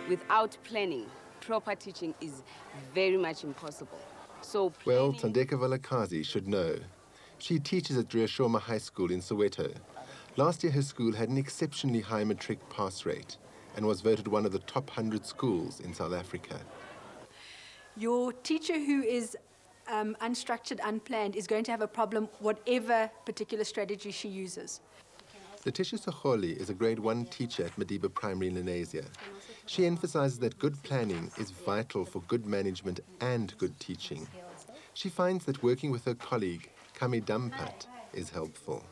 Without planning, proper teaching is very much impossible. So Well, Thandeka Valakazi should know. She teaches at Driyashoma High School in Soweto. Last year, her school had an exceptionally high matric pass rate and was voted one of the top 100 schools in South Africa. Your teacher who is unstructured, unplanned, is going to have a problem whatever particular strategy she uses. Letitia Soholi is a grade 1 teacher at Madiba Primary in Lenasia. She emphasizes that good planning is vital for good management and good teaching. She finds that working with her colleague, Kami Dampat, is helpful.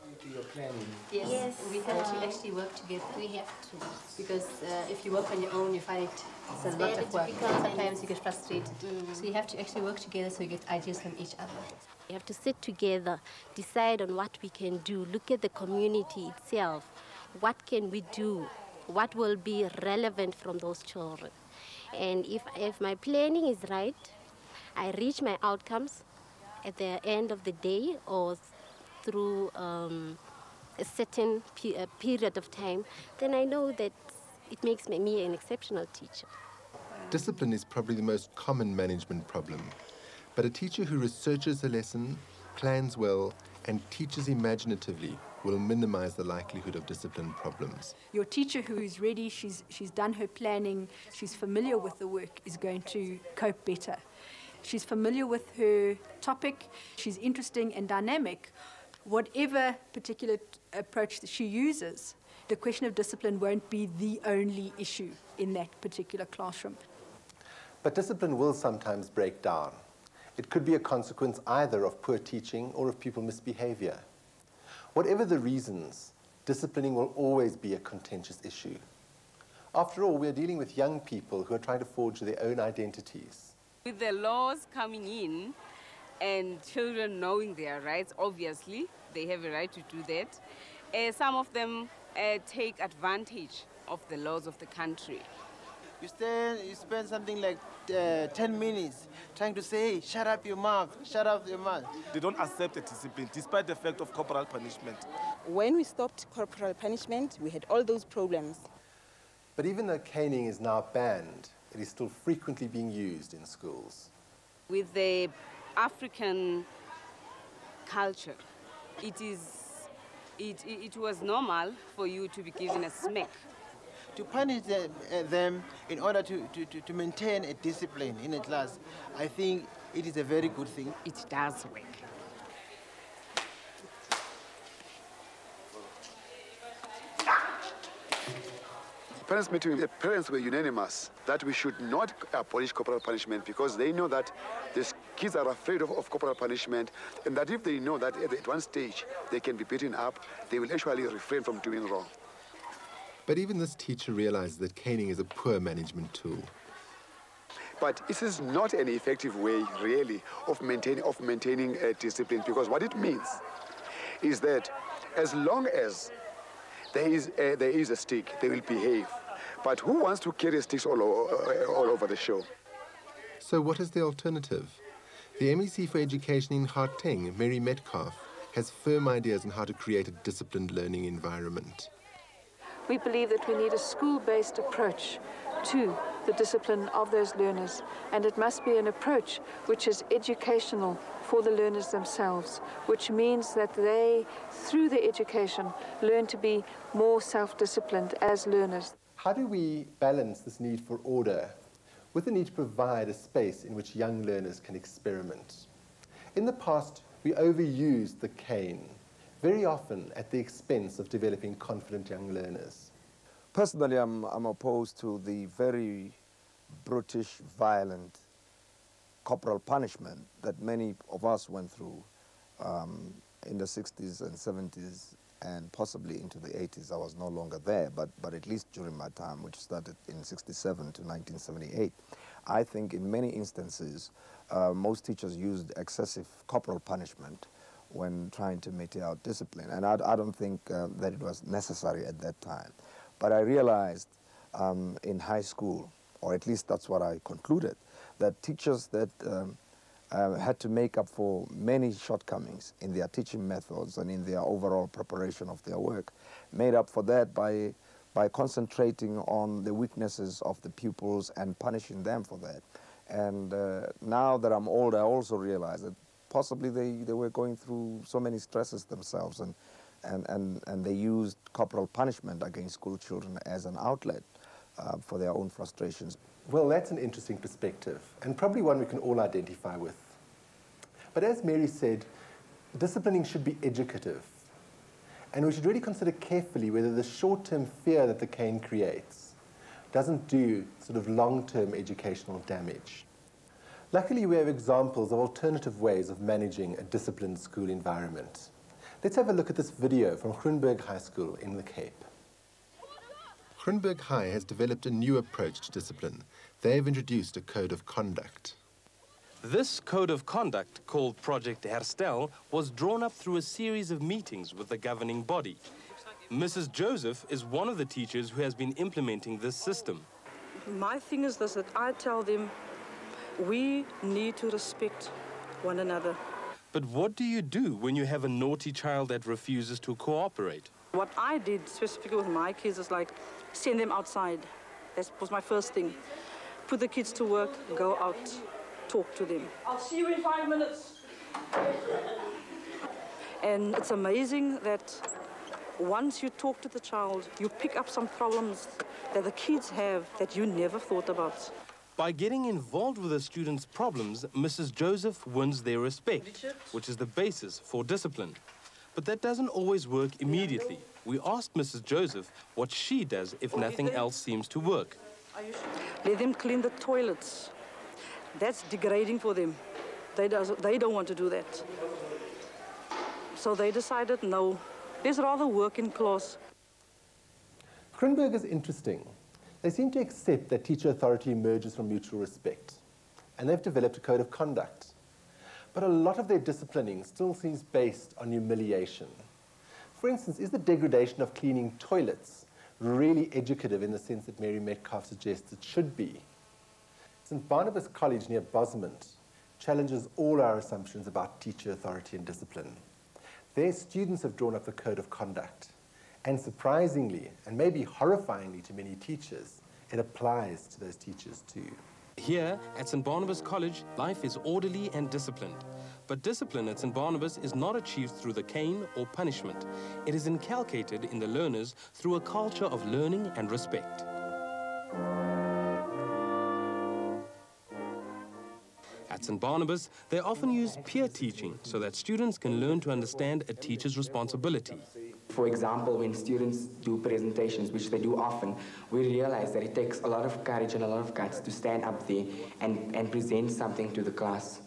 Yes, we have to actually work together. We have to. Because if you work on your own, you find it's a lot of work. Sometimes you get frustrated. So you have to actually work together so you get ideas from each other. We have to sit together, decide on what we can do, look at the community itself. What can we do? What will be relevant from those children? And if my planning is right, I reach my outcomes at the end of the day or through a certain period of time, then I know that it makes me an exceptional teacher. Discipline is probably the most common management problem. But a teacher who researches a lesson, plans well, and teaches imaginatively will minimize the likelihood of discipline problems. Your teacher who is ready, she's done her planning, she's familiar with the work, is going to cope better. She's familiar with her topic, she's interesting and dynamic. Whatever particular approach that she uses, the question of discipline won't be the only issue in that particular classroom. But discipline will sometimes break down. It could be a consequence either of poor teaching or of pupil misbehavior. Whatever the reasons, disciplining will always be a contentious issue. After all, we're dealing with young people who are trying to forge their own identities. with the laws coming in and children knowing their rights, obviously, they have a right to do that. Some of them take advantage of the laws of the country. You spend something like 10 minutes trying to say, hey, shut up your mouth, shut up your mouth. They don't accept the discipline, despite the fact of corporal punishment. When we stopped corporal punishment, we had all those problems. But even though caning is now banned, it is still frequently being used in schools. With the African culture, it was normal for you to be given a smack. To punish them in order to maintain a discipline in a class, I think it is a very good thing. It does work. Parents meeting, the parents were unanimous that we should not abolish corporal punishment because they know that these kids are afraid of corporal punishment, and that if they know that at one stage they can be beaten up, they will actually refrain from doing wrong. But even this teacher realizes that caning is a poor management tool. But this is not an effective way, really, of maintaining discipline, because what it means is that as long as there is a stick, they will behave. But who wants to carry sticks all over the show? So what is the alternative? The MEC for Education in Gauteng, Mary Metcalf, has firm ideas on how to create a disciplined learning environment. We believe that we need a school-based approach to the discipline of those learners, and it must be an approach which is educational for the learners themselves, which means that they, through their education, learn to be more self-disciplined as learners. How do we balance this need for order with the need to provide a space in which young learners can experiment? In the past, we overused the cane, very often at the expense of developing confident young learners. Personally, I'm opposed to the very brutish, violent corporal punishment that many of us went through in the 60s and 70s and possibly into the 80s. I was no longer there, but at least during my time, which started in 67 to 1978. I think in many instances, most teachers used excessive corporal punishment when trying to mete out discipline. And I don't think that it was necessary at that time. But I realized in high school, or at least that's what I concluded, that teachers that had to make up for many shortcomings in their teaching methods and in their overall preparation of their work, made up for that by by concentrating on the weaknesses of the pupils and punishing them for that. And now that I'm older, I also realize that possibly they were going through so many stresses themselves, and they used corporal punishment against school children as an outlet for their own frustrations. Well, that's an interesting perspective, and probably one we can all identify with. But as Mary said, disciplining should be educative, and we should really consider carefully whether the short-term fear that the cane creates doesn't do sort of long-term educational damage. Luckily, we have examples of alternative ways of managing a disciplined school environment. Let's have a look at this video from Groenberg High School in the Cape. Groenberg High has developed a new approach to discipline. They have introduced a code of conduct. This code of conduct, called Project Herstel, was drawn up through a series of meetings with the governing body. Mrs. Joseph is one of the teachers who has been implementing this system. My thing is this, that I tell them we need to respect one another. But what do you do when you have a naughty child that refuses to cooperate? What I did specifically with my kids is like send them outside. That was my first thing. Put the kids to work, go out, talk to them. I'll see you in 5 minutes. And it's amazing that once you talk to the child, you pick up some problems that the kids have that you never thought about. By getting involved with the students' problems, Mrs. Joseph wins their respect, which is the basis for discipline. But that doesn't always work immediately. We asked Mrs. Joseph what she does if nothing else seems to work. Let them clean the toilets. That's degrading for them. They don't want to do that. So they decided, no, let's rather work in class. Groenberg is interesting. They seem to accept that teacher authority emerges from mutual respect, and they've developed a code of conduct. But a lot of their disciplining still seems based on humiliation. For instance, is the degradation of cleaning toilets really educative in the sense that Mary Metcalf suggests it should be? St. Barnabas College near Bosmont challenges all our assumptions about teacher authority and discipline. Their students have drawn up the code of conduct. And surprisingly, and maybe horrifyingly to many teachers, it applies to those teachers too. Here at St. Barnabas College, life is orderly and disciplined. But discipline at St. Barnabas is not achieved through the cane or punishment. It is inculcated in the learners through a culture of learning and respect. At St. Barnabas, they often use peer teaching so that students can learn to understand a teacher's responsibility. For example, when students do presentations, which they do often, we realize that it takes a lot of courage and a lot of guts to stand up there and present something to the class.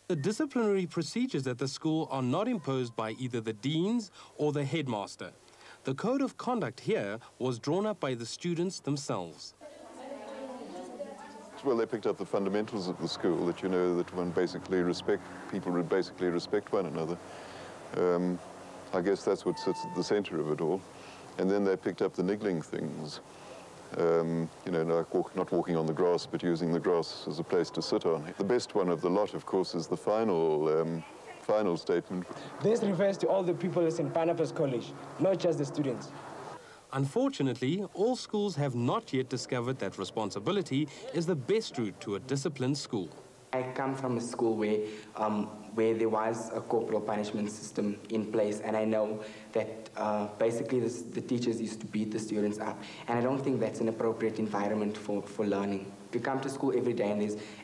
The disciplinary procedures at the school are not imposed by either the deans or the headmaster. The code of conduct here was drawn up by the students themselves. Well, they picked up the fundamentals of the school, that that people would basically respect one another. I guess that's what sits at the center of it all. And then they picked up the niggling things, like not walking on the grass, but using the grass as a place to sit on. The best one of the lot, of course, is the final statement. This refers to all the people at St. Barnabas College, not just the students. Unfortunately, all schools have not yet discovered that responsibility is the best route to a disciplined school. I come from a school where there was a corporal punishment system in place, and I know that basically the teachers used to beat the students up, and I don't think that's an appropriate environment for learning. If you come to school every day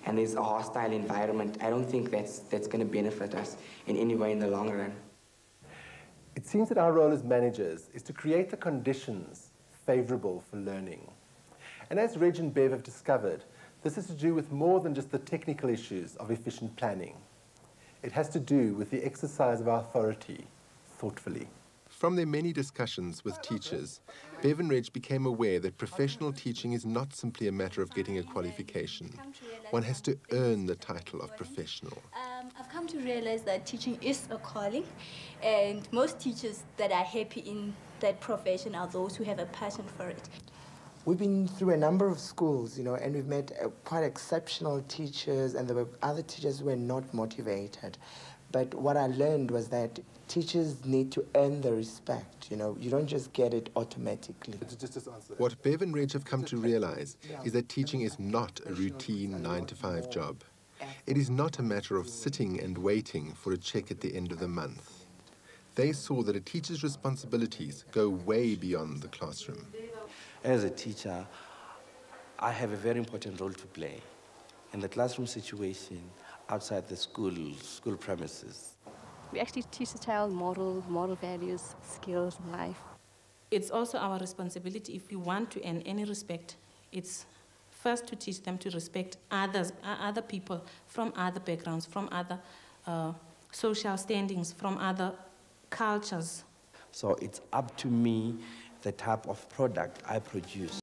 and there's a hostile environment, I don't think that's going to benefit us in any way in the long run. It seems that our role as managers is to create the conditions favorable for learning. And as Reg and Bev have discovered, this is to do with more than just the technical issues of efficient planning. It has to do with the exercise of our authority thoughtfully. From their many discussions with teachers, Bev and Reg became aware that professional teaching is not simply a matter of getting a qualification. One has to earn the title of professional. I've come to realize that teaching is a calling, and most teachers that are happy in that profession are those who have a passion for it. We've been through a number of schools, and we've met quite exceptional teachers, and there were other teachers who were not motivated. But what I learned was that teachers need to earn the respect. You know, you don't just get it automatically. What Bev and Reg have come to realize is that teaching is not a routine 9-to-5 job. It is not a matter of sitting and waiting for a check at the end of the month. They saw that a teacher's responsibilities go way beyond the classroom. As a teacher, I have a very important role to play in the classroom situation outside the school premises. We actually teach the child moral values, skills in life. It's also our responsibility, if we want to earn any respect, it's first to teach them to respect other people from other backgrounds, from other social standings, from other cultures. So it's up to me the type of product I produce.